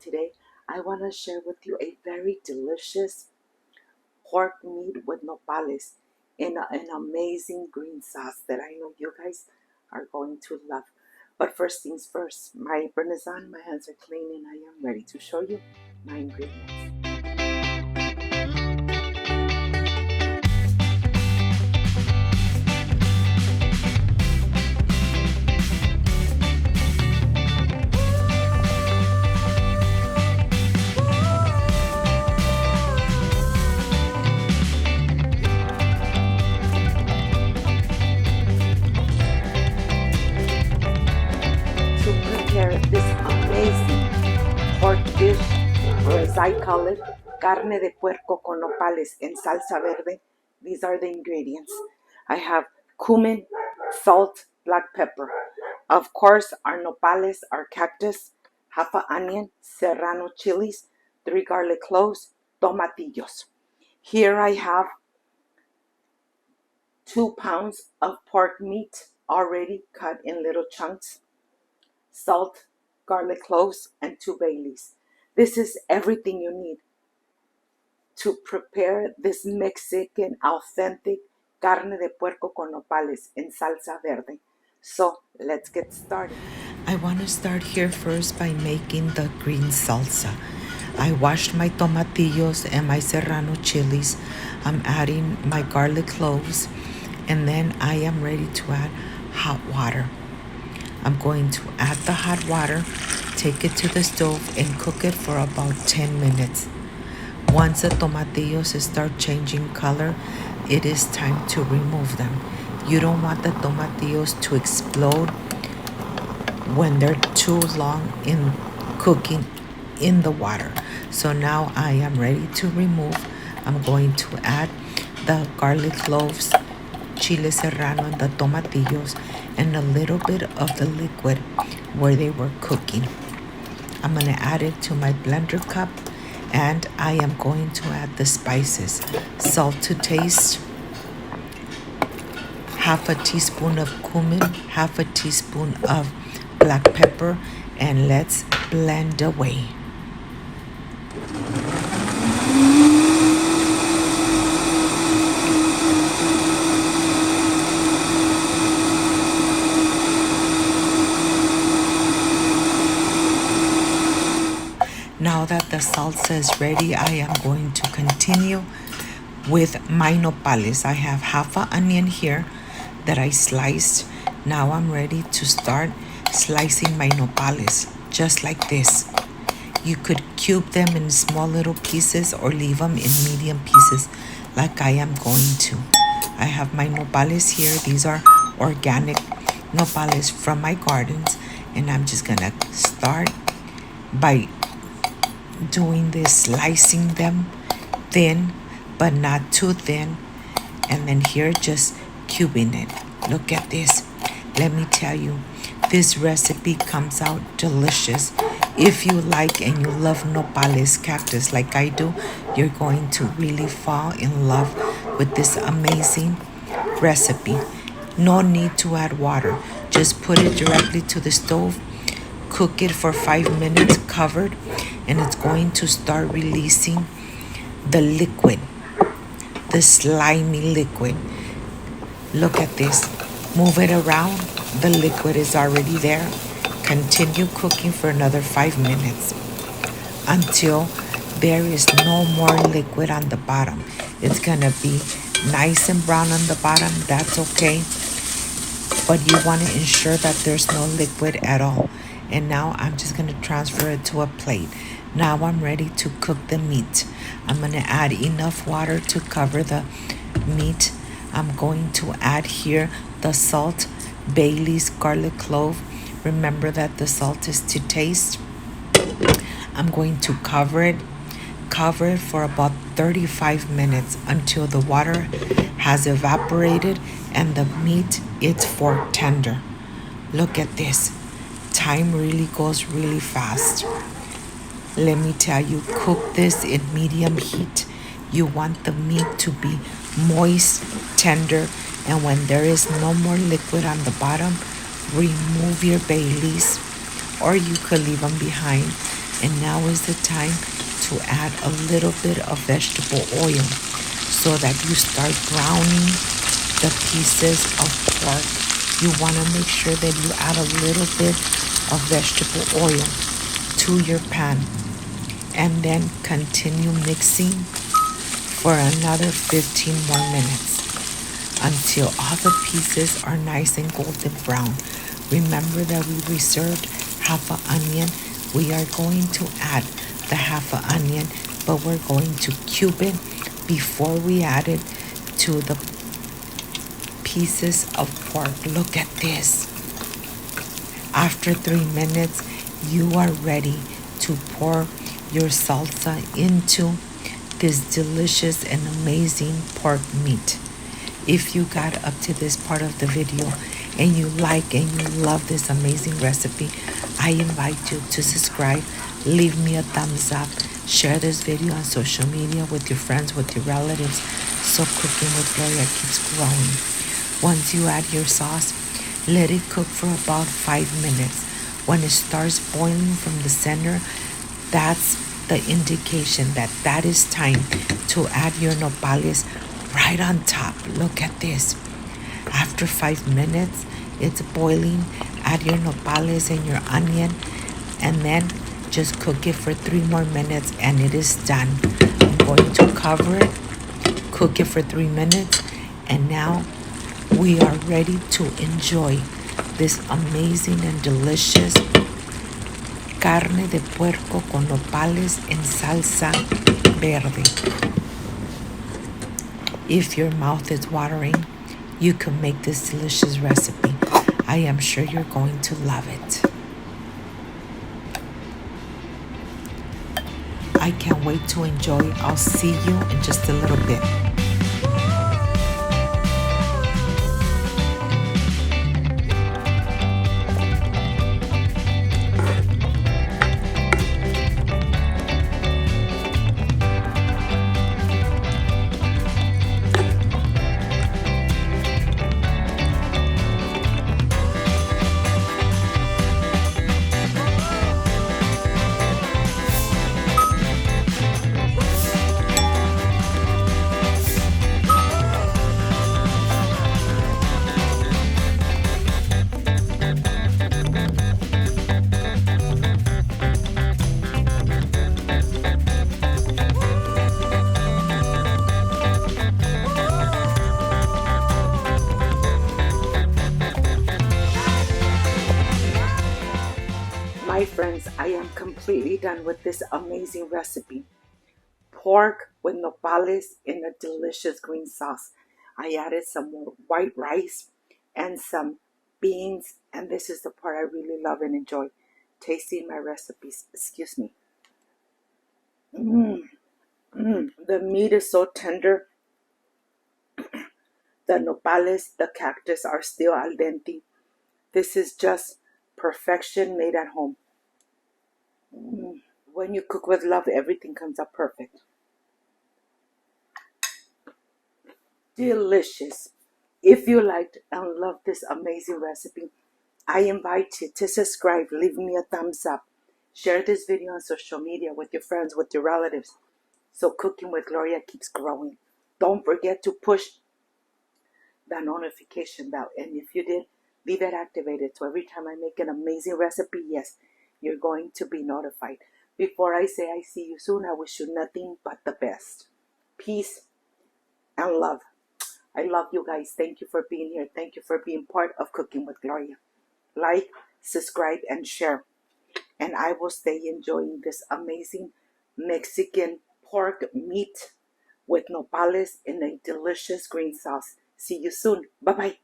today I want to share with you a very delicious pork meat with nopales in an amazing green sauce that I know you guys are going to love. But first things first, my apron is on, my hands are clean, and I am ready to show you my ingredients. To prepare this amazing pork dish, or as I call it, carne de puerco con nopales en salsa verde. These are the ingredients. I have cumin, salt, black pepper. Of course, our nopales, our cactus, half an onion, serrano chilies, 3 garlic cloves, tomatillos. Here I have 2 pounds of pork meat already cut in little chunks, salt, garlic cloves, and 2 bay leaves. This is everything you need to prepare this Mexican authentic carne de puerco con nopales in salsa verde. So let's get started. I want to start here first by making the green salsa. I washed my tomatillos and my serrano chilies. I'm adding my garlic cloves, and then I am ready to add hot water. I'm going to add the hot water, take it to the stove, and cook it for about 10 minutes. Once the tomatillos start changing color, it is time to remove them. You don't want the tomatillos to explode when they're too long in cooking in the water. So now I am ready to remove. I'm going to add the garlic cloves, chile serrano, and the tomatillos, and a little bit of the liquid where they were cooking. I'm going to add it to my blender cup, and I am going to add the spices. Salt to taste, half a teaspoon of cumin, half a teaspoon of black pepper, and let's blend away. Now that the salsa is ready, I am going to continue with my nopales. I have half an onion here that I sliced. Now I'm ready to start slicing my nopales, just like this. You could cube them in small little pieces or leave them in medium pieces like I am going to. I have my nopales here. These are organic nopales from my gardens, and I'm just gonna start by doing this, slicing them thin but not too thin, and then here just cubing it. Look at this. Let me tell you, this recipe comes out delicious. If you like and you love nopales cactus like I do, you're going to really fall in love with this amazing recipe. No need to add water. Just put it directly to the stove, cook it for 5 minutes covered, and it's going to start releasing the liquid, the slimy liquid. Look at this. Move it around. The liquid is already there. Continue cooking for another 5 minutes until there is no more liquid on the bottom. It's gonna be nice and brown on the bottom. That's okay, but you want to ensure that there's no liquid at all. And now I'm just going to transfer it to a plate. Now I'm ready to cook the meat. I'm going to add enough water to cover the meat. I'm going to add here the salt, bay leaves, garlic clove. Remember that the salt is to taste. I'm going to cover it for about 35 minutes until the water has evaporated and the meat is fork tender. Look at this. Time really goes really fast. Let me tell you, cook this in medium heat. You want the meat to be moist, tender, and when there is no more liquid on the bottom, remove your bay leaves, or you could leave them behind And now is the time to add a little bit of vegetable oil so that you start browning the pieces of pork. You want to make sure that you add a little bit of vegetable oil to your pan and then continue mixing for another 15 more minutes until all the pieces are nice and golden brown. Remember that we reserved half an onion. We are going to add the half an onion, but we're going to cube it before we add it to the pieces of pork. Look at this. After 3 minutes, you are ready to pour your salsa into this delicious and amazing pork meat. If you got up to this part of the video and you like and you love this amazing recipe, I invite you to subscribe, leave me a thumbs up, share this video on social media with your friends, with your relatives, so Cooking with Gloria keeps growing. Once you add your sauce, let it cook for about 5 minutes. When it starts boiling from the center, that's the indication that that is time to add your nopales right on top. Look at this. After 5 minutes, it's boiling. Add your nopales and your onion, and then just cook it for 3 more minutes, and it is done. I'm going to cover it, cook it for 3 minutes, and now we are ready to enjoy this amazing and delicious carne de puerco con nopales en salsa verde. If your mouth is watering, you can make this delicious recipe. I am sure you're going to love it. I can't wait to enjoy. I'll see you in just a little bit. My friends, I am completely done with this amazing recipe. Pork with nopales in a delicious green sauce. I added some more white rice and some beans, and this is the part I really love and enjoy. Tasting my recipes. Excuse me. The meat is so tender. The nopales, the cactus are still al dente. This is just perfection made at home. When you cook with love, everything comes out perfect. Delicious. If you liked and loved this amazing recipe, I invite you to subscribe, leave me a thumbs up, share this video on social media with your friends, with your relatives, so Cooking with Gloria keeps growing. Don't forget to push that notification bell, and if you did, leave it activated so every time I make an amazing recipe, yes, you're going to be notified. Before I say I see you soon, I wish you nothing but the best. Peace and love. I love you guys. Thank you for being here. Thank you for being part of Cooking with Gloria. Like, subscribe, and share. And I will stay enjoying this amazing Mexican pork meat with nopales in a delicious green sauce. See you soon. Bye-bye.